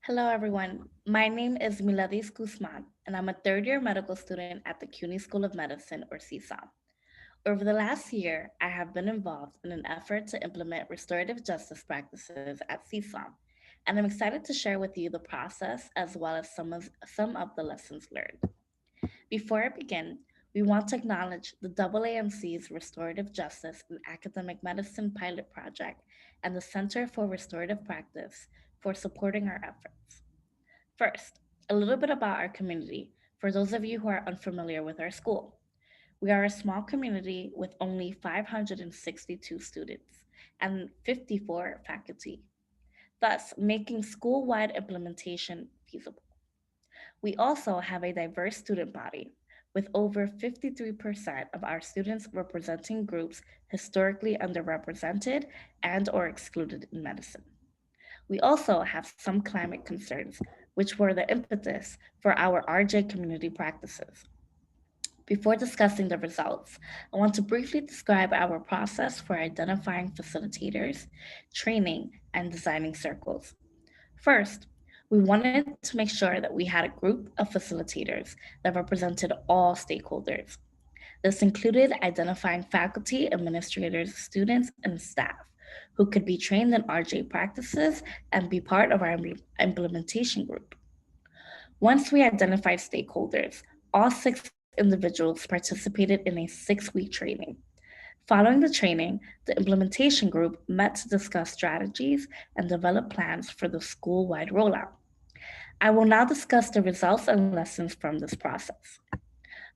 Hello, everyone. My name is Miledys Guzmán, and I'm a third year medical student at the CUNY School of Medicine, or CSUM. Over the last year, I have been involved in an effort to implement restorative justice practices at CSUM, and I'm excited to share with you the process as well as some of the lessons learned. Before I begin, we want to acknowledge the AAMC's Restorative Justice in Academic Medicine pilot project and the Center for Restorative Practice for supporting our efforts. First, a little bit about our community for those of you who are unfamiliar with our school. We are a small community with only 562 students and 54 faculty, thus making school wide implementation feasible. We also have a diverse student body, with over 53% of our students representing groups historically underrepresented and or excluded in medicine. We also have some climate concerns, which were the impetus for our RJ community practices. Before discussing the results, I want to briefly describe our process for identifying facilitators, training, and designing circles. First, we wanted to make sure that we had a group of facilitators that represented all stakeholders. This included identifying faculty, administrators, students, and staff who could be trained in RJ practices and be part of our implementation group. Once we identified stakeholders, all six individuals participated in a 6 week training. Following the training, the implementation group met to discuss strategies and develop plans for the school wide rollout. I will now discuss the results and lessons from this process.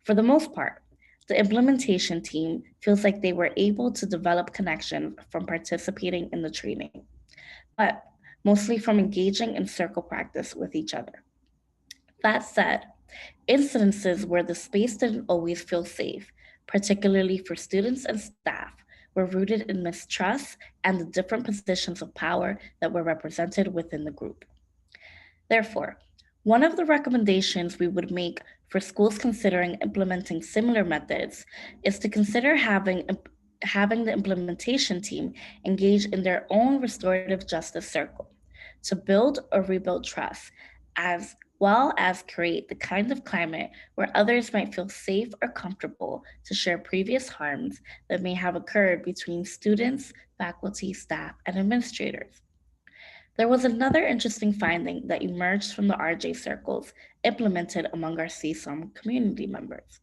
For the most part, the implementation team feels like they were able to develop connections from participating in the training, but mostly from engaging in circle practice with each other. That said, incidences where the space didn't always feel safe, particularly for students and staff, were rooted in mistrust and the different positions of power that were represented within the group. Therefore, one of the recommendations we would make for schools considering implementing similar methods is to consider having the implementation team engage in their own restorative justice circle to build or rebuild trust, as well as create the kind of climate where others might feel safe or comfortable to share previous harms that may have occurred between students, faculty, staff, and administrators. There was another interesting finding that emerged from the RJ circles implemented among our CSUM community members.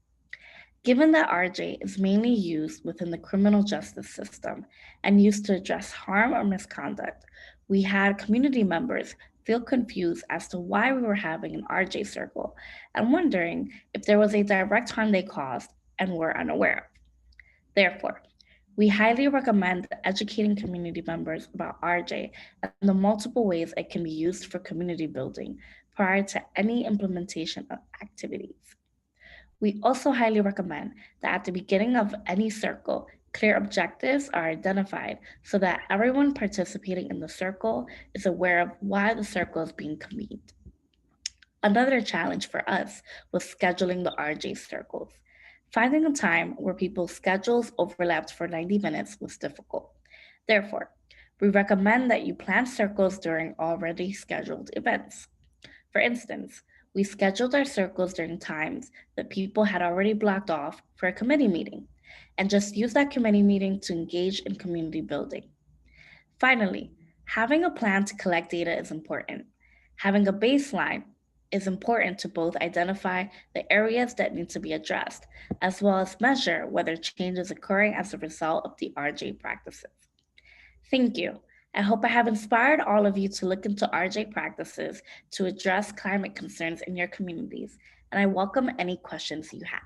Given that RJ is mainly used within the criminal justice system and used to address harm or misconduct, we had community members feel confused as to why we were having an RJ circle and wondering if there was a direct harm they caused and were unaware of. Therefore, we highly recommend educating community members about RJ and the multiple ways it can be used for community building prior to any implementation of activities. We also highly recommend that at the beginning of any circle, clear objectives are identified so that everyone participating in the circle is aware of why the circle is being convened. Another challenge for us was scheduling the RJ circles. Finding a time where people's schedules overlapped for 90 minutes was difficult. Therefore, we recommend that you plan circles during already scheduled events. For instance, we scheduled our circles during times that people had already blocked off for a committee meeting and just use that committee meeting to engage in community building. Finally, having a plan to collect data is important. Having a baseline is important to both identify the areas that need to be addressed, as well as measure whether change is occurring as a result of the RJ practices. Thank you. I hope I have inspired all of you to look into RJ practices to address climate concerns in your communities, and I welcome any questions you have.